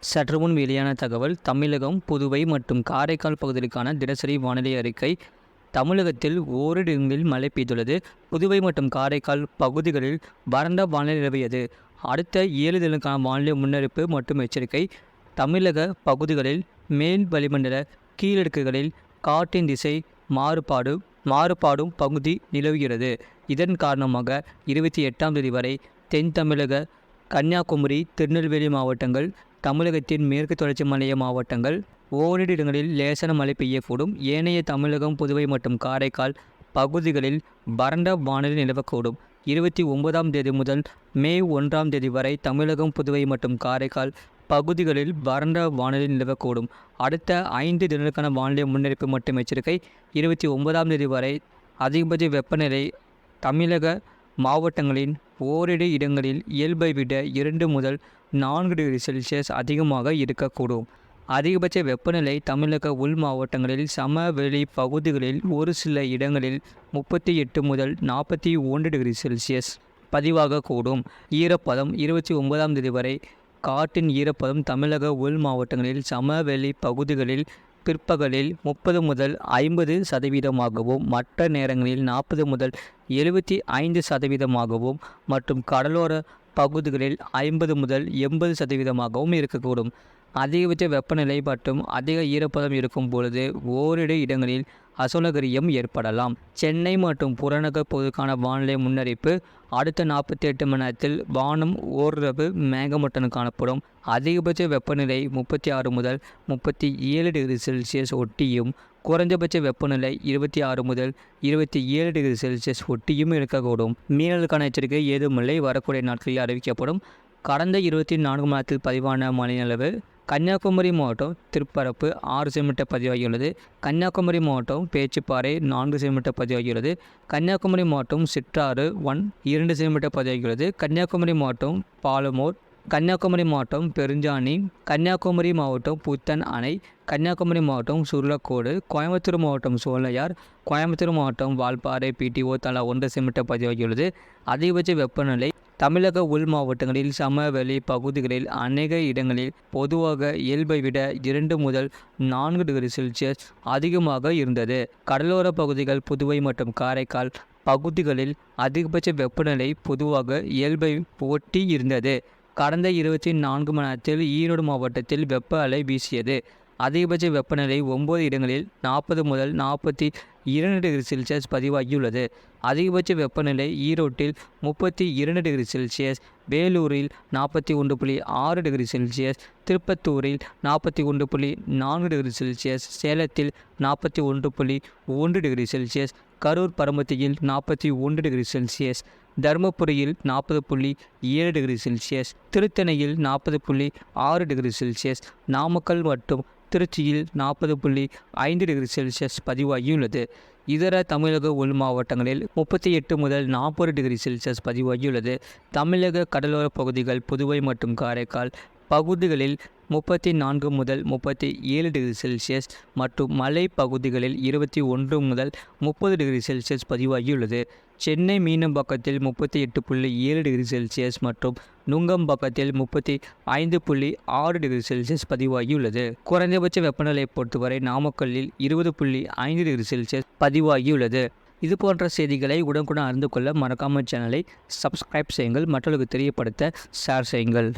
சற்றுமுன் வெளியான தகவல். தமிழகம், புதுவை மற்றும் காரைக்கால் பகுதிகளுக்கான தினசரி வானிலை அறிக்கை. தமிழகத்தில் ஓரிரு இடங்களில் மழை பெய்துள்ளது. புதுவை மற்றும் காரைக்கால் பகுதிகளில் வறண்ட வானிலை நிலவியது. அடுத்த 7 தினங்களுக்கான வானிலை முன்னறிவிப்பு மற்றும் எச்சரிக்கை. தமிழக பகுதிகளில் மேல் வளிமண்டல கீழடுக்குகளில் காற்றின் திசை மாறுபாடும் பகுதி நிலவுகிறது. இதன் காரணமாக 28ஆம் தேதி வரை தென் தமிழக, கன்னியாகுமரி, திருநெல்வேலி மாவட்டங்கள், தமிழகத்தின் மேற்கு தொடர்ச்சி மலை மாவட்டங்கள் ஓரிரு இடங்களில் லேசான மழை பெய்யக்கூடும். ஏனைய தமிழகம், புதுவை மற்றும் காரைக்கால் பகுதிகளில் வறண்ட வானிலை நிலவக்கூடும். 29ஆம் தேதி முதல் மே 1ஆம் தேதி வரை தமிழகம், புதுவை மற்றும் காரைக்கால் பகுதிகளில் வறண்ட வானிலை நிலவக்கூடும். அடுத்த 5 தினங்களுக்கான வானிலை முன்னறிவிப்பு மற்றும் எச்சரிக்கை. 29ஆம் தேதி வரை அதிகபட்ச வெப்பநிலை தமிழக மாவட்டங்களின் ஓரிரு இடங்களில் இயல்பை விட 2 முதல் 4 டிகிரி செல்சியஸ் அதிகமாக இருக்கக்கூடும். அதிகபட்ச வெப்பநிலை தமிழக உள் மாவட்டங்களில் சமவெளி பகுதிகளில் ஒரு சில இடங்களில் 38 முதல் 41 டிகிரி செல்சியஸ் பதிவாகக்கூடும். ஈரப்பதம் 29ஆம் தேதி வரை காற்றின் ஈரப்பதம் தமிழக உள் மாவட்டங்களில் சமவெளி பகுதிகளில் பிற்பகலில் 30 முதல் 50% மற்ற நேரங்களில் 40 முதல் 75% மற்றும் கடலோர பகுதிகளில் 50 முதல் 80% இருக்கக்கூடும். அதிகபட்ச வெப்பநிலை மற்றும் அதிக ஈரப்பதம் இருக்கும் பொழுது ஓரிரு இடங்களில் அசௌகரியம் ஏற்படலாம். சென்னை மற்றும் புறநகர் பகுதிக்கான வானிலை முன்னறிவிப்பு. அடுத்த 48 மணி நேரத்தில் வானம் ஓரளவு மேகமூட்டத்துடன் காணப்படும். அதிகபட்ச வெப்பநிலை 36 முதல் 37 டிகிரி செல்சியஸ் ஒட்டியும், குறைந்தபட்ச வெப்பநிலை 26 முதல் 27 டிகிரி செல்சியஸ் ஒட்டியும் இருக்கக்கூடும். மீனவர்களுக்கான எச்சரிக்கை ஏதுமில்லை. வரக்கூடிய நாட்களில் அறிவிக்கப்படும். கடந்த 24 மணி நேரத்தில் பதிவான மழையளவு. கன்னியாகுமரி மாவட்டம் திருப்பரப்பு 6 சென்டிமீட்டர் பதிவாகியுள்ளது. கன்னியாகுமரி மாவட்டம் பேச்சிப்பாறை 4 சென்டிமீட்டர் பதிவாகியுள்ளது. கன்னியாகுமரி மாவட்டம் சிற்றாறு 2 சென்டிமீட்டர் பதிவாகியுள்ளது. கன்னியாகுமரி மாவட்டம் பாலமோர், கன்னியாகுமரி மாவட்டம் பெருஞ்சாணி, கன்னியாகுமரி மாவட்டம் புத்தன் அணை, கன்னியாகுமரி மாவட்டம் சுருளக்கோடு, கோயம்புத்தூர் மாவட்டம் சோலையார், கோயம்புத்தூர் மாவட்டம் வால்பாறை பிடிஓ தலா 1 சென்டிமீட்டர் பதிவாகியுள்ளது. அதிகபட்ச வெப்பநிலை தமிழக உள் மாவட்டங்களில் சமவெளி பகுதிகளில் அநேக இடங்களில் பொதுவாக இயல்பை விட 2 முதல் 4 டிகிரி செல்சியஸ் அதிகமாக இருந்தது. கடலோர பகுதிகள், புதுவை மற்றும் காரைக்கால் பகுதிகளில் அதிகபட்ச வெப்பநிலை பொதுவாக இயல்பை ஒட்டி இருந்தது. கடந்த 24 மணி நேரத்தில் ஈரோடு மாவட்டத்தில் வெப்ப அலை வீசியது. அதிகபட்ச வெப்பநிலை 9 இடங்களில் 40 முதல் 42 டிகிரி செல்சியஸ் பதிவாகியுள்ளது. அதிகபட்ச வெப்பநிலை ஈரோட்டில் 32 டிகிரி செல்சியஸ், வேலூரில் 41.6 டிகிரி செல்சியஸ், திருப்பத்தூரில் 41.4 டிகிரி செல்சியஸ், சேலத்தில் 41.1 டிகிரி செல்சியஸ், கரூர் பரமத்தியில் 41 டிகிரி செல்சியஸ், தருமபுரியில் 40.7 டிகிரி செல்சியஸ், திருத்தணியில் 40.6 டிகிரி செல்சியஸ், நாமக்கல் மற்றும் திருச்சியில் 40.5 டிகிரி செல்சியஸ் பதிவாகியுள்ளது. இதர தமிழக உள் மாவட்டங்களில் 38 முதல் 40 டிகிரி செல்சியஸ் பதிவாகியுள்ளது. தமிழக கடலோர பகுதிகள், புதுவை மற்றும் காரைக்கால் பகுதிகளில் 34 முதல் 37 டிகிரி செல்சியஸ் மற்றும் மலை பகுதிகளில் 21 முதல் 30 டிகிரி செல்சியஸ் பதிவாகியுள்ளது. சென்னை மீனம்பாக்கத்தில் 38.7 டிகிரி செல்சியஸ் மற்றும் நுங்கம்பாக்கத்தில் 35.6 டிகிரி செல்சியஸ் பதிவாகியுள்ளது. குறைந்தபட்ச வெப்பநிலையை பொறுத்தவரை நாமக்கல்லில் 20.5 டிகிரி செல்சியஸ் பதிவாகியுள்ளது. இது போன்ற செய்திகளை உடனுக்குடன் அறிந்து கொள்ள மறக்காமல் சேனலை சப்ஸ்கிரைப் செய்யுங்கள். மற்றவர்களுக்கு தெரியப்படுத்த ஷேர் செய்யுங்கள்.